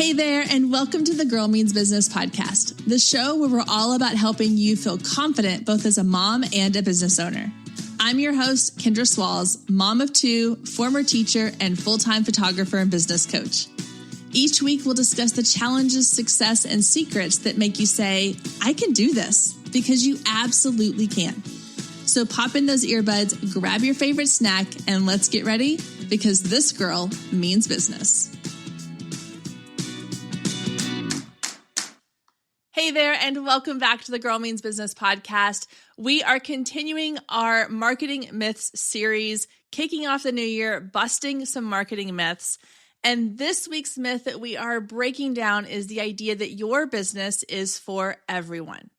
Hey there, and welcome to the Girl Means Business podcast, the show where we're all about helping you feel confident both as a mom and a business owner. I'm your host, Kendra Swalls, mom of two, former teacher, and full-time photographer and business coach. Each week, we'll discuss the challenges, success, and secrets that make you say, I can do this, because you absolutely can. So pop in those earbuds, grab your favorite snack, and let's get ready, because this girl means business. Hey there, and welcome back to the Girl Means Business podcast. We are continuing our marketing myths series, kicking off the new year, busting some marketing myths. And this week's myth that we are breaking down is the idea that your business is for everyone.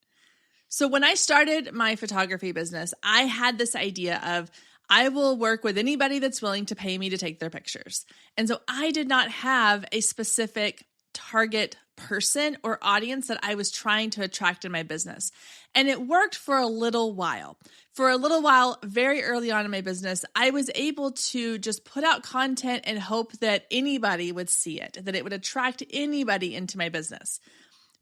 So when I started my photography business, I had this idea of I will work with anybody that's willing to pay me to take their pictures. And so I did not have a specific target person or audience that I was trying to attract in my business. And it worked for a little while. For a little while, very early on in my business, I was able to just put out content and hope that anybody would see it, that it would attract anybody into my business.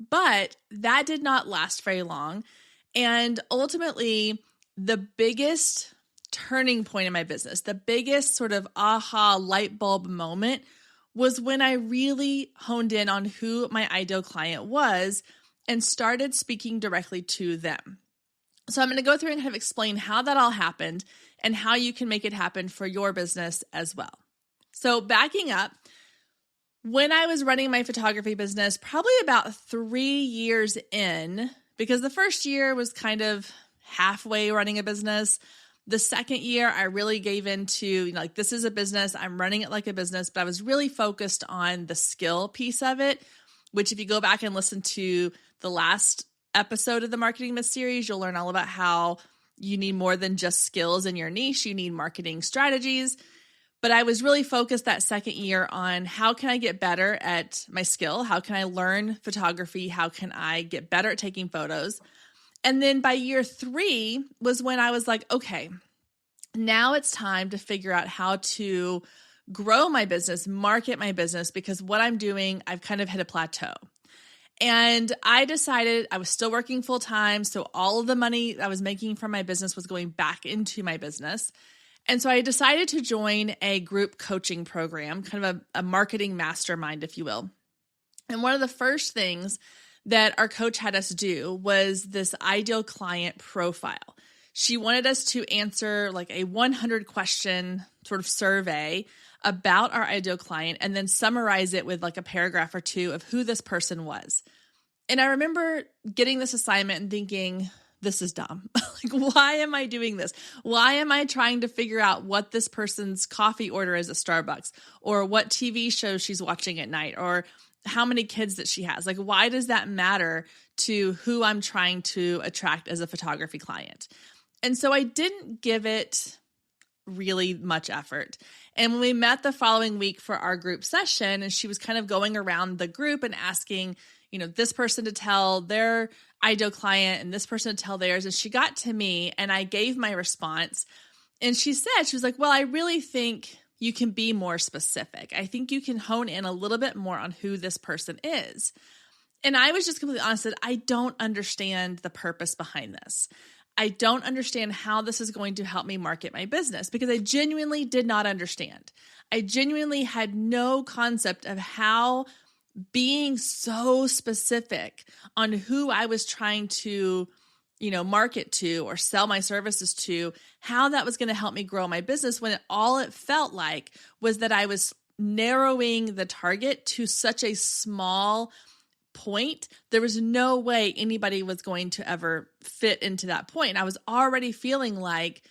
But that did not last very long. And ultimately, the biggest turning point in my business, the biggest sort of aha light bulb moment was when I really honed in on who my ideal client was and started speaking directly to them. So I'm going to go through and kind of explain how that all happened and how you can make it happen for your business as well. So backing up, when I was running my photography business, probably about 3 years in, because the first year was kind of halfway running a business. The second year, I really gave into, this is a business, I'm running it like a business, but I was really focused on the skill piece of it, which if you go back and listen to the last episode of the Marketing Myth series, you'll learn all about how you need more than just skills in your niche, you need marketing strategies. But I was really focused that second year on how can I get better at my skill? How can I learn photography? How can I get better at taking photos? And then by year 3 was when I was like, okay, now it's time to figure out how to grow my business, market my business, because what I'm doing, I've kind of hit a plateau. And I decided I was still working full time. So all of the money I was making from my business was going back into my business. And so I decided to join a group coaching program, kind of a marketing mastermind, if you will. And one of the first things that our coach had us do was this ideal client profile. She wanted us to answer like a 100 question sort of survey about our ideal client and then summarize it with like a paragraph or two of who this person was. And I remember getting this assignment and thinking, this is dumb. Why am I doing this? Why am I trying to figure out what this person's coffee order is at Starbucks, or what TV show she's watching at night, or how many kids that she has? Why does that matter to who I'm trying to attract as a photography client? And so I didn't give it really much effort. And when we met the following week for our group session, and she was kind of going around the group and asking, this person to tell their ideal client and this person to tell theirs. And she got to me and I gave my response. And she was like, well, I really think you can be more specific. I think you can hone in a little bit more on who this person is. And I was just completely honest that I don't understand the purpose behind this. I don't understand how this is going to help me market my business because I genuinely did not understand. I genuinely had no concept of how being so specific on who I was trying to market to or sell my services to, how that was going to help me grow my business when all it felt like was that I was narrowing the target to such a small point. There was no way anybody was going to ever fit into that point. And I was already feeling like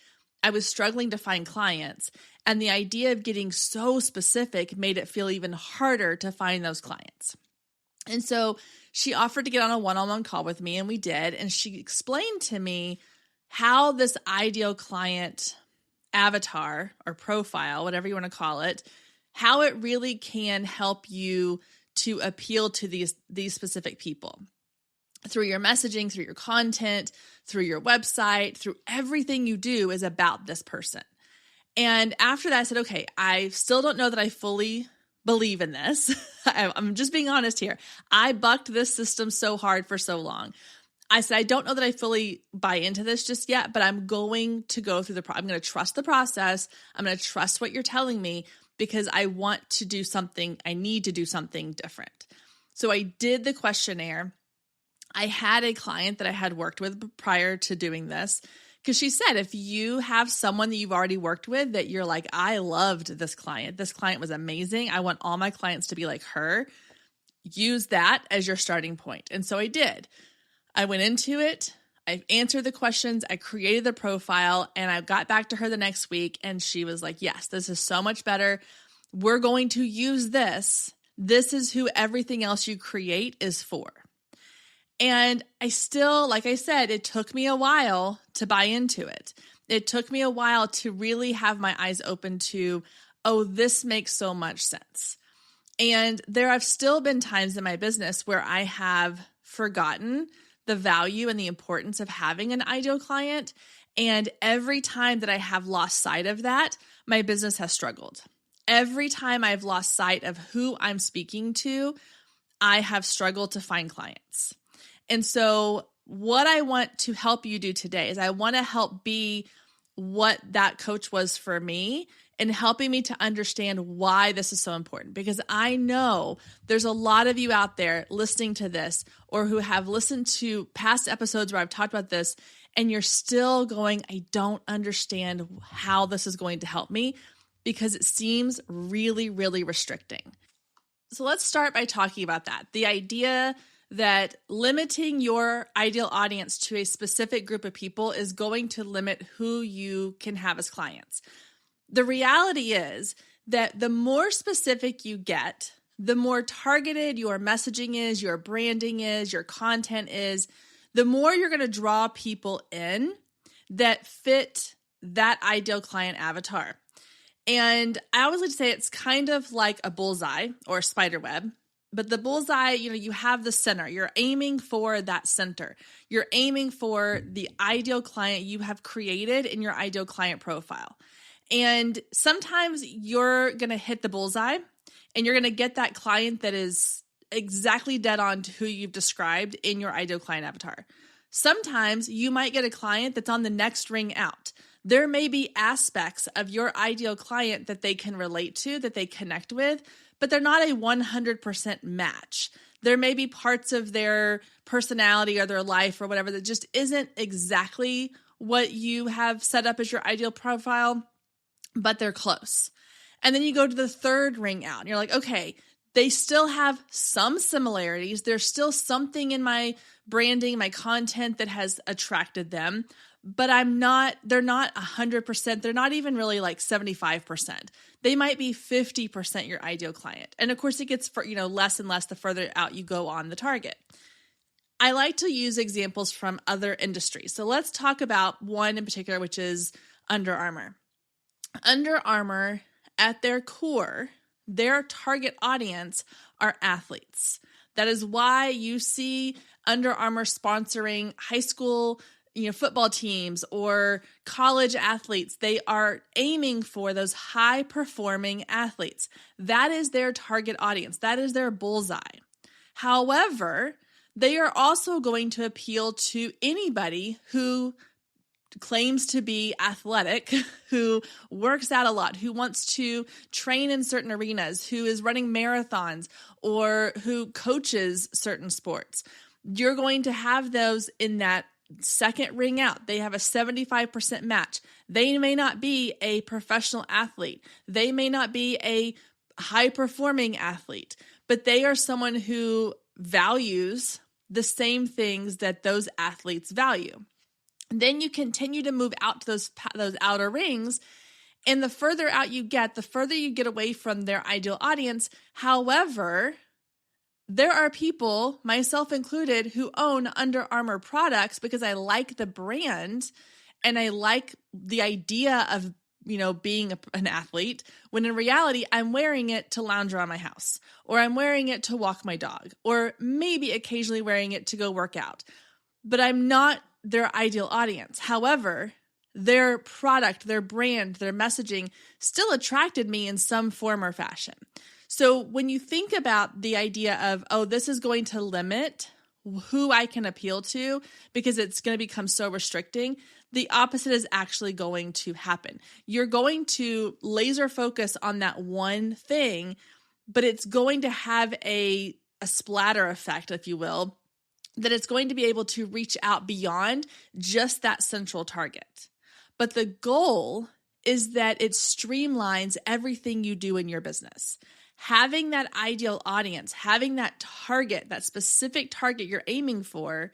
I was struggling to find clients. And the idea of getting so specific made it feel even harder to find those clients. And so she offered to get on a one-on-one call with me, and we did. And she explained to me how this ideal client avatar or profile, whatever you want to call it, how it really can help you to appeal to these specific people through your messaging, through your content, through your website, through everything you do is about this person. And after that, I said, okay, I still don't know that I fully believe in this. I'm just being honest here. I bucked this system so hard for so long. I said, I don't know that I fully buy into this just yet, but I'm going to go through I'm going to trust the process. I'm going to trust what you're telling me because I want to do something. I need to do something different. So I did the questionnaire. I had a client that I had worked with prior to doing this because she said, if you have someone that you've already worked with that you're like, I loved this client. This client was amazing. I want all my clients to be like her. Use that as your starting point. And so I did. I went into it, I answered the questions, I created the profile, and I got back to her the next week, and she was like, yes, this is so much better. We're going to use this. This is who everything else you create is for. And I still, like I said, it took me a while to buy into it. It took me a while to really have my eyes open to, oh, this makes so much sense. And there have still been times in my business where I have forgotten the value and the importance of having an ideal client. And every time that I have lost sight of that, my business has struggled. Every time I've lost sight of who I'm speaking to, I have struggled to find clients. And so what I want to help you do today is I want to help be what that coach was for me and helping me to understand why this is so important. Because I know there's a lot of you out there listening to this or who have listened to past episodes where I've talked about this and you're still going, I don't understand how this is going to help me because it seems really, really restricting. So let's start by talking about that. The idea that limiting your ideal audience to a specific group of people is going to limit who you can have as clients. The reality is that the more specific you get, the more targeted your messaging is, your branding is, your content is, the more you're going to draw people in that fit that ideal client avatar. And I always like to say it's kind of like a bullseye or a spider web. But the bullseye, you have the center. You're aiming for that center. You're aiming for the ideal client you have created in your ideal client profile. And sometimes you're going to hit the bullseye and you're going to get that client that is exactly dead on to who you've described in your ideal client avatar. Sometimes you might get a client that's on the next ring out. There may be aspects of your ideal client that they can relate to, that they connect with, but they're not a 100% match. There may be parts of their personality or their life or whatever that just isn't exactly what you have set up as your ideal profile, but they're close. And then you go to the third ring out and you're like, okay, they still have some similarities. There's still something in my branding, my content that has attracted them, but they're not 100%. They're not even really like 75%. They might be 50% your ideal client. And of course it gets less and less the further out you go on the target. I like to use examples from other industries. So let's talk about one in particular, which is Under Armour. Under Armour, at their core, their target audience are athletes. That is why you see Under Armour sponsoring high school football teams or college athletes. They are aiming for those high performing athletes. That is their target audience. That is their bullseye. However, they are also going to appeal to anybody who claims to be athletic, who works out a lot, who wants to train in certain arenas, who is running marathons, or who coaches certain sports. You're going to have those in that second ring out. They have a 75% match. They may not be a professional athlete. They may not be a high-performing athlete, but they are someone who values the same things that those athletes value. Then you continue to move out to those outer rings, and the further out you get, the further you get away from their ideal audience. However, there are people, myself included, who own Under Armour products because I like the brand and I like the idea of, being an athlete, when in reality, I'm wearing it to lounge around my house, or I'm wearing it to walk my dog, or maybe occasionally wearing it to go work out. But I'm not their ideal audience. However, their product, their brand, their messaging still attracted me in some form or fashion. So when you think about the idea of, oh, this is going to limit who I can appeal to because it's going to become so restricting, the opposite is actually going to happen. You're going to laser focus on that one thing, but it's going to have a splatter effect, if you will, that it's going to be able to reach out beyond just that central target. But the goal is that it streamlines everything you do in your business. Having that ideal audience, having that target, that specific target you're aiming for,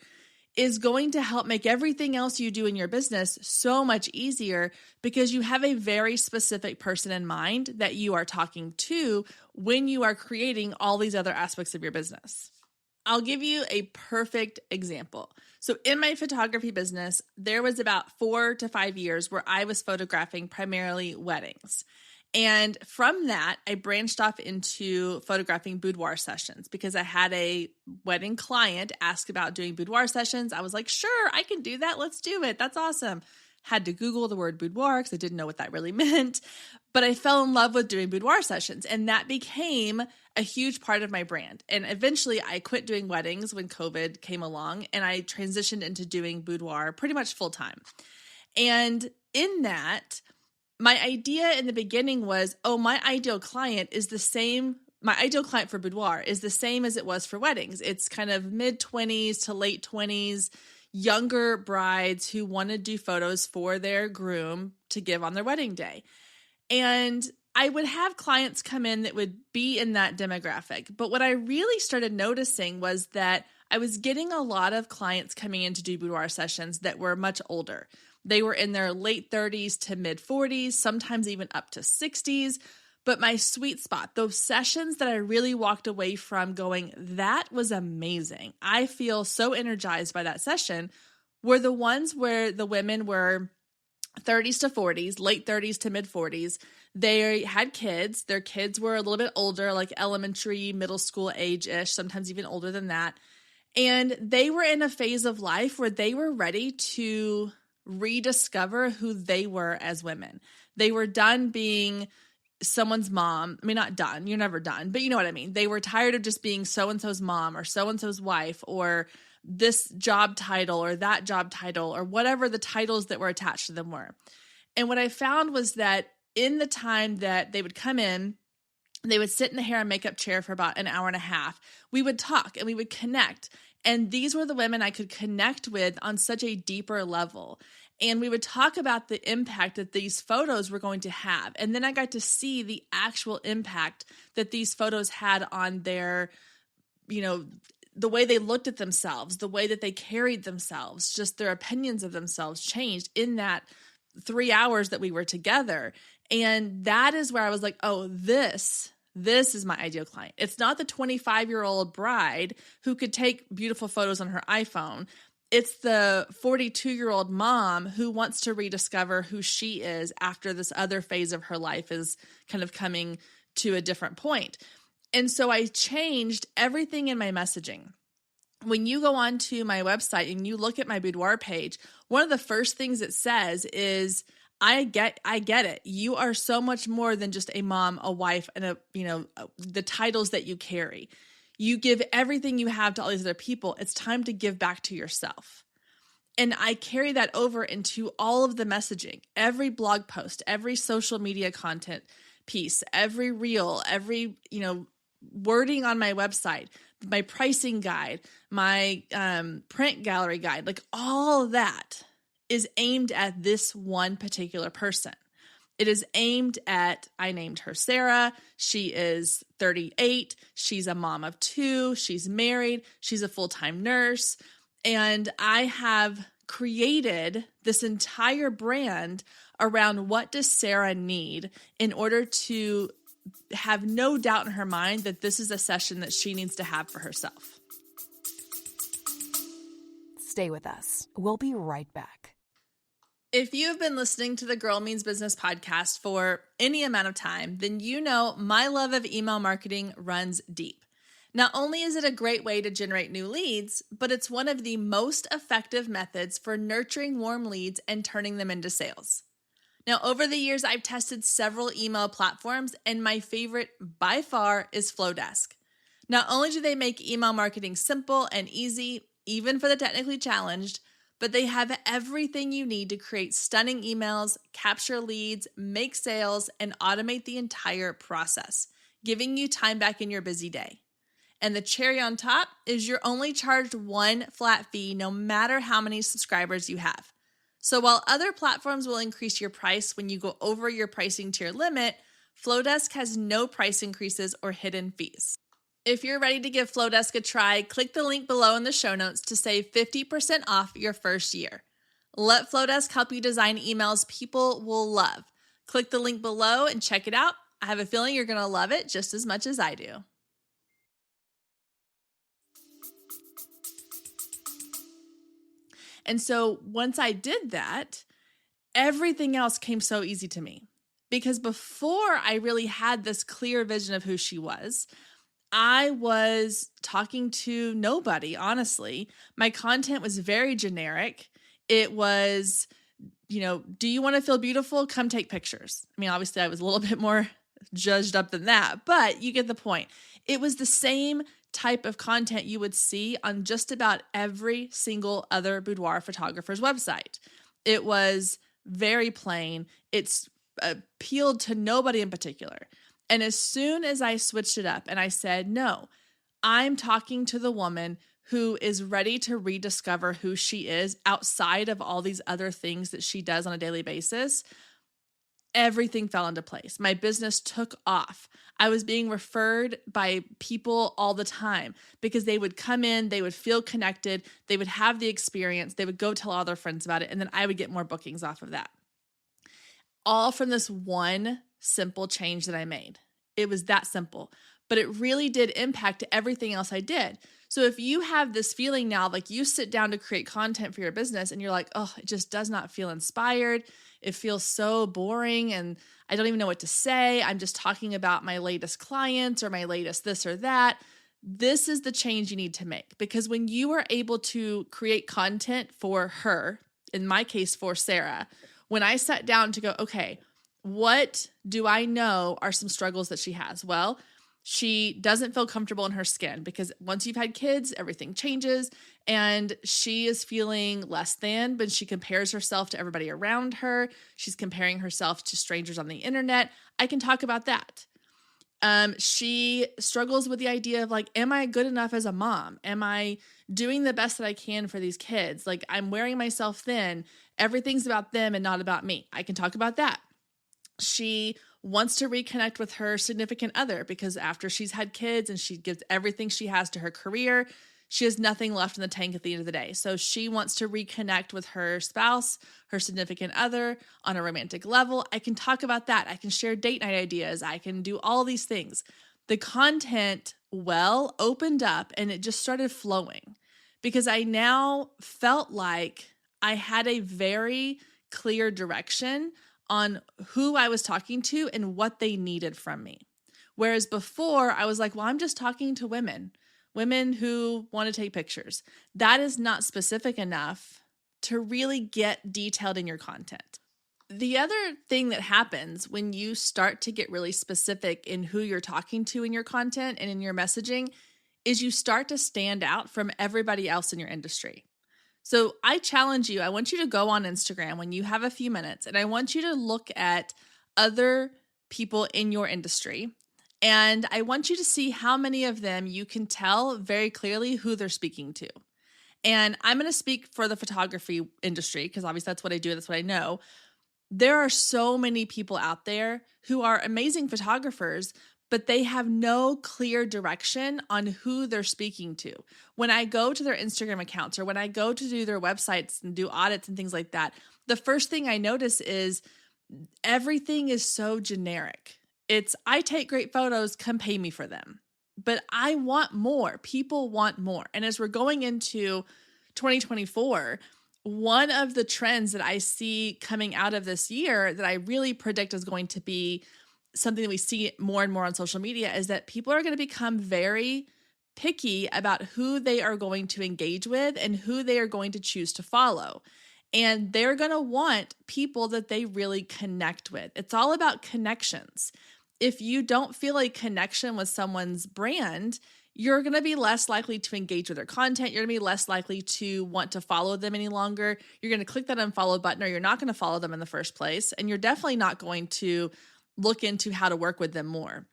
is going to help make everything else you do in your business so much easier because you have a very specific person in mind that you are talking to when you are creating all these other aspects of your business. I'll give you a perfect example. So in my photography business, there was about 4 to 5 years where I was photographing primarily weddings. And from that, I branched off into photographing boudoir sessions because I had a wedding client ask about doing boudoir sessions. I was like, sure, I can do that. Let's do it. That's awesome. Had to Google the word boudoir because I didn't know what that really meant. But I fell in love with doing boudoir sessions, and that became a huge part of my brand. And eventually I quit doing weddings when COVID came along, and I transitioned into doing boudoir pretty much full time. And in that, my idea in the beginning was, oh, my ideal client for boudoir is the same as it was for weddings. It's kind of mid-20s to late 20s, younger brides who want to do photos for their groom to give on their wedding day. And I would have clients come in that would be in that demographic. But what I really started noticing was that I was getting a lot of clients coming in to do boudoir sessions that were much older. They were in their late 30s to mid 40s, sometimes even up to 60s. But my sweet spot, those sessions that I really walked away from going, that was amazing. I feel so energized by that session, were the ones where the women were 30s to 40s, late 30s to mid 40s. They had kids. Their kids were a little bit older, like elementary, middle school age-ish, sometimes even older than that. And they were in a phase of life where they were ready to rediscover who they were as women. They were done being someone's mom. I mean, not done. You're never done, but you know what I mean. They were tired of just being so-and-so's mom or so-and-so's wife or this job title or that job title or whatever the titles that were attached to them were. And what I found was that in the time that they would come in, they would sit in the hair and makeup chair for about an hour and a half. We would talk and we would connect. And these were the women I could connect with on such a deeper level. And we would talk about the impact that these photos were going to have. And then I got to see the actual impact that these photos had on their, the way they looked at themselves, the way that they carried themselves, just their opinions of themselves changed in that 3 hours that we were together. And that is where I was like, oh, this is my ideal client. It's not the 25-year-old bride who could take beautiful photos on her iPhone. It's the 42-year-old mom who wants to rediscover who she is after this other phase of her life is kind of coming to a different point. And so I changed everything in my messaging. When you go onto my website and you look at my boudoir page, one of the first things it says is, I get it. You are so much more than just a mom, a wife, and the titles that you carry. You give everything you have to all these other people. It's time to give back to yourself. And I carry that over into all of the messaging, every blog post, every social media content piece, every reel, every, wording on my website, my pricing guide, my print gallery guide, like all of that is aimed at this one particular person. It is aimed at, I named her Sarah. She is 38. She's a mom of 2. She's married. She's a full-time nurse. And I have created this entire brand around what does Sarah need in order to have no doubt in her mind that this is a session that she needs to have for herself. Stay with us. We'll be right back. If you've been listening to the Girl Means Business podcast for any amount of time, then you know my love of email marketing runs deep. Not only is it a great way to generate new leads, but it's one of the most effective methods for nurturing warm leads and turning them into sales. Now, over the years, I've tested several email platforms, and my favorite by far is Flowdesk. Not only do they make email marketing simple and easy, even for the technically challenged, but they have everything you need to create stunning emails, capture leads, make sales, and automate the entire process, giving you time back in your busy day. And the cherry on top is you're only charged one flat fee no matter how many subscribers you have. So while other platforms will increase your price when you go over your pricing tier limit, Flowdesk has no price increases or hidden fees. If you're ready to give Flowdesk a try, click the link below in the show notes to save 50% off your first year. Let Flowdesk help you design emails people will love. Click the link below and check it out. I have a feeling you're going to love it just as much as I do. And so once I did that, everything else came so easy to me. Because before I really had this clear vision of who she was, I was talking to nobody, honestly. My content was very generic. It was, do you want to feel beautiful? Come take pictures. I mean, obviously I was a little bit more judged up than that, but you get the point. It was the same type of content you would see on just about every single other boudoir photographer's website. It was very plain. It's appealed to nobody in particular. And as soon as I switched it up and I said, no, I'm talking to the woman who is ready to rediscover who she is outside of all these other things that she does on a daily basis, everything fell into place. My business took off. I was being referred by people all the time because they would come in, they would feel connected, they would have the experience, they would go tell all their friends about it, and then I would get more bookings off of that. All from this one simple change that I made. It was that simple, but it really did impact everything else I did. So if you have this feeling now, like you sit down to create content for your business and you're like, oh, it just does not feel inspired. It feels so boring and I don't even know what to say. I'm just talking about my latest clients or my latest this or that. This is the change you need to make, because when you are able to create content for her, in my case, for Sarah, when I sat down to go, okay, what do I know are some struggles that she has? Well, she doesn't feel comfortable in her skin because once you've had kids, everything changes and she is feeling less than, but she compares herself to everybody around her. She's comparing herself to strangers on the internet. I can talk about that. She struggles with the idea of like, am I good enough as a mom? Am I doing the best that I can for these kids? Like I'm wearing myself thin. Everything's about them and not about me. I can talk about that. She wants to reconnect with her significant other because after she's had kids and she gives everything she has to her career, she has nothing left in the tank at the end of the day. So she wants to reconnect with her spouse, her significant other on a romantic level. I can talk about that. I can share date night ideas. I can do all these things. The content opened up and it just started flowing because I now felt like I had a very clear direction on who I was talking to and what they needed from me. Whereas before I was like, well, I'm just talking to women who want to take pictures. That is not specific enough to really get detailed in your content. The other thing that happens when you start to get really specific in who you're talking to in your content and in your messaging is you start to stand out from everybody else in your industry. So I challenge you, I want you to go on Instagram when you have a few minutes and I want you to look at other people in your industry and I want you to see how many of them you can tell very clearly who they're speaking to. And I'm going to speak for the photography industry because obviously that's what I do, that's what I know. There are so many people out there who are amazing photographers, but they have no clear direction on who they're speaking to. When I go to their Instagram accounts or when I go to do their websites and do audits and things like that, the first thing I notice is everything is so generic. It's, I take great photos, come pay me for them. But I want more. People want more. And as we're going into 2024, one of the trends that I see coming out of this year that I really predict is going to be something that we see more and more on social media is that people are going to become very picky about who they are going to engage with and who they are going to choose to follow. and they're going to want people that they really connect with. It's all about connections. If you don't feel a connection with someone's brand, you're going to be less likely to engage with their content. You're going to be less likely to want to follow them any longer. You're going to click that unfollow button, or you're not going to follow them in the first place. And you're definitely not going to look into how to work with them more.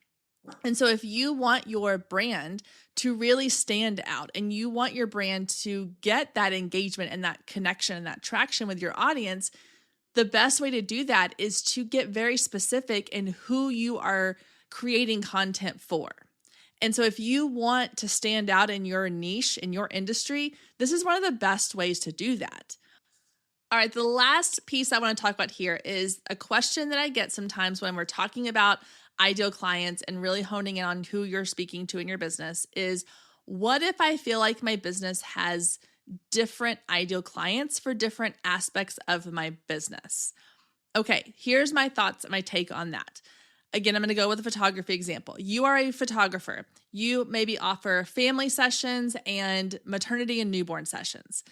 And so if you want your brand to really stand out and you want your brand to get that engagement and that connection and that traction with your audience, the best way to do that is to get very specific in who you are creating content for. And so if you want to stand out in your niche, in your industry, this is one of the best ways to do that. All right, the last piece I want to talk about here is a question that I get sometimes when we're talking about ideal clients and really honing in on who you're speaking to in your business is, what if I feel like my business has different ideal clients for different aspects of my business? Okay, here's my thoughts and my take on that. Again, I'm going to go with a photography example. You are a photographer. You maybe offer family sessions and maternity and newborn sessions.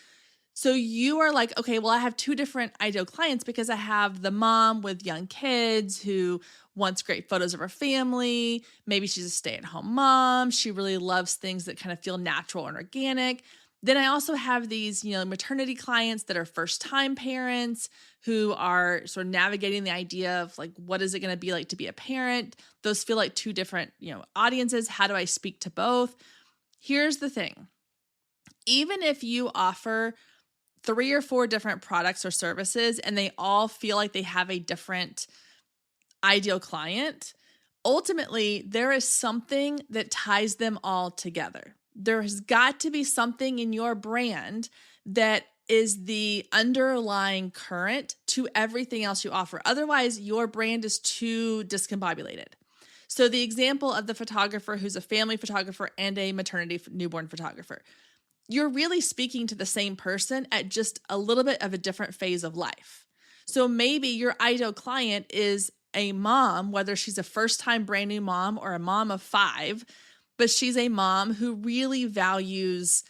So you are like, okay, well, I have two different ideal clients because I have the mom with young kids who wants great photos of her family. Maybe she's a stay-at-home mom. She really loves things that kind of feel natural and organic. Then I also have these, maternity clients that are first-time parents who are sort of navigating the idea of like, what is it going to be like to be a parent? Those feel like two different, audiences. How do I speak to both? Here's the thing. Even if you offer 3 or 4 different products or services and they all feel like they have a different ideal client, ultimately there is something that ties them all together. There's got to be something in your brand that is the underlying current to everything else you offer. Otherwise, your brand is too discombobulated. So the example of the photographer who's a family photographer and a maternity newborn photographer, you're really speaking to the same person at just a little bit of a different phase of life. So maybe your ideal client is a mom, whether she's a first-time brand new mom or a mom of 5, but she's a mom who really values,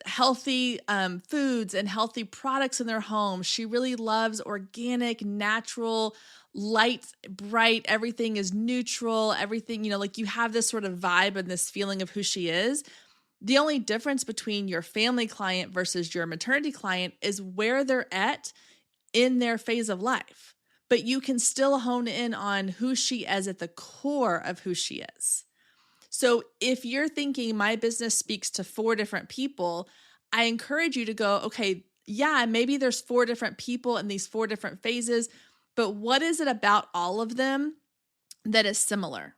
healthy foods and healthy products in their home. She really loves organic, natural, light, bright, everything is neutral, everything, like you have this sort of vibe and this feeling of who she is. The only difference between your family client versus your maternity client is where they're at in their phase of life. But you can still hone in on who she is at the core of who she is. So if you're thinking my business speaks to 4 different people, I encourage you to go, okay, yeah, maybe there's 4 different people in these 4 different phases, but what is it about all of them that is similar?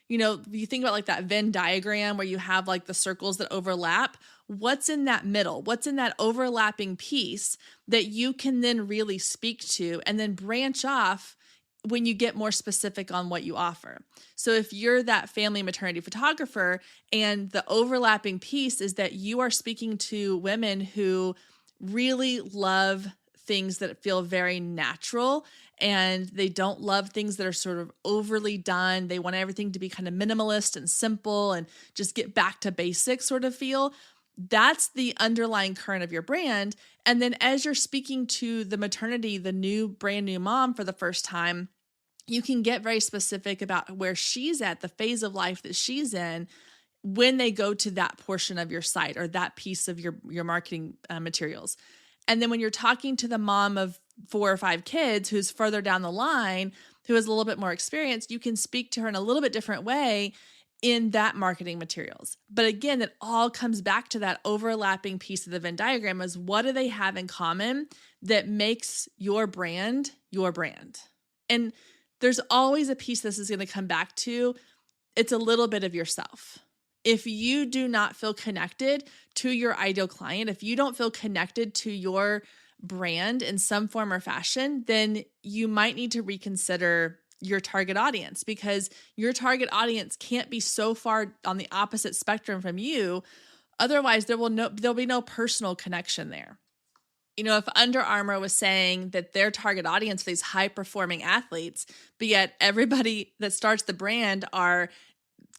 You think about like that Venn diagram where you have like the circles that overlap. What's in that middle? What's in that overlapping piece that you can then really speak to and then branch off when you get more specific on what you offer? So if you're that family maternity photographer and the overlapping piece is that you are speaking to women who really love things that feel very natural and they don't love things that are sort of overly done. They want everything to be kind of minimalist and simple and just get back to basics sort of feel. That's the underlying current of your brand. And then as you're speaking to the maternity, the brand new mom for the first time, you can get very specific about where she's at, the phase of life that she's in when they go to that portion of your site or that piece of your marketing materials. And then when you're talking to the mom of 4 or 5 kids who's further down the line, who has a little bit more experience, you can speak to her in a little bit different way in that marketing materials. But again, it all comes back to that overlapping piece of the Venn diagram is what do they have in common that makes your brand your brand? And there's always a piece this is going to come back to. It's a little bit of yourself. If you do not feel connected to your ideal client, if you don't feel connected to your brand in some form or fashion, then you might need to reconsider your target audience because your target audience can't be so far on the opposite spectrum from you. Otherwise, there'll be no personal connection there. If Under Armour was saying that their target audience for these high-performing athletes, but yet everybody that starts the brand are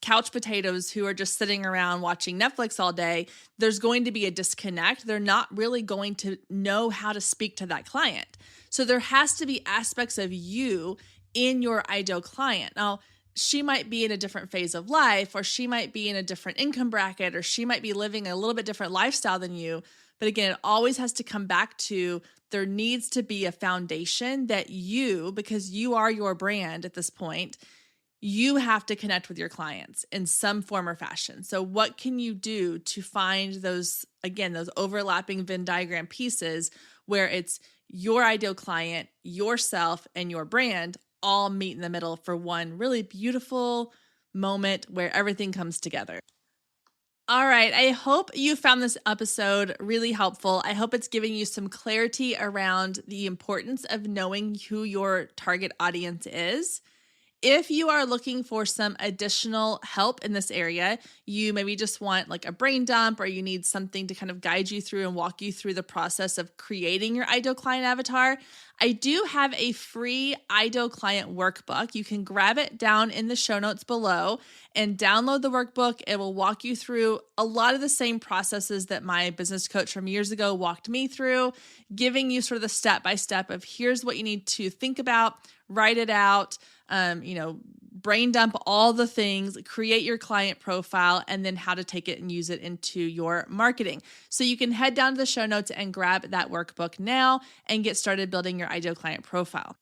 couch potatoes who are just sitting around watching Netflix all day, there's going to be a disconnect. They're not really going to know how to speak to that client. So there has to be aspects of you in your ideal client. Now, she might be in a different phase of life, or she might be in a different income bracket, or she might be living a little bit different lifestyle than you. But again, it always has to come back to there needs to be a foundation that you, because you are your brand at this point, you have to connect with your clients in some form or fashion. So what can you do to find those, again, those overlapping Venn diagram pieces where it's your ideal client, yourself, and your brand all meet in the middle for one really beautiful moment where everything comes together. All right. I hope you found this episode really helpful. I hope it's giving you some clarity around the importance of knowing who your target audience is. If you are looking for some additional help in this area, you maybe just want like a brain dump, or you need something to kind of guide you through and walk you through the process of creating your ideal client avatar, I do have a free ideal client workbook. You can grab it down in the show notes below and download the workbook. It will walk you through a lot of the same processes that my business coach from years ago walked me through, giving you sort of the step-by-step of here's what you need to think about, write it out, brain dump all the things, create your client profile, and then how to take it and use it into your marketing. So you can head down to the show notes and grab that workbook now and get started building your ideal client profile.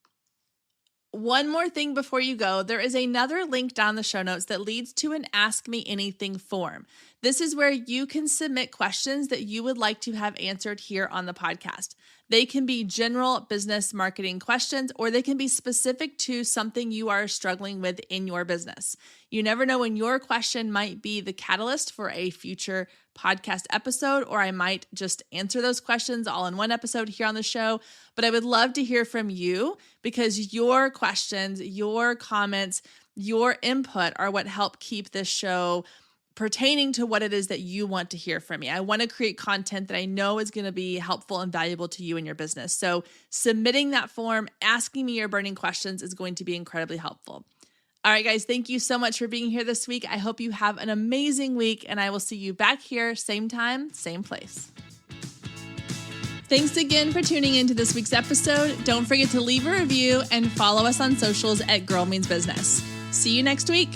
One more thing before you go, there is another link down in the show notes that leads to an Ask Me Anything form. This is where you can submit questions that you would like to have answered here on the podcast. They can be general business marketing questions, or they can be specific to something you are struggling with in your business. You never know when your question might be the catalyst for a future podcast episode, or I might just answer those questions all in one episode here on the show. But I would love to hear from you, because your questions, your comments, your input are what help keep this show pertaining to what it is that you want to hear from me. I want to create content that I know is going to be helpful and valuable to you and your business. So submitting that form, asking me your burning questions is going to be incredibly helpful. All right, guys, thank you so much for being here this week. I hope you have an amazing week, and I will see you back here, same time, same place. Thanks again for tuning into this week's episode. Don't forget to leave a review and follow us on socials at Girl Means Business. See you next week.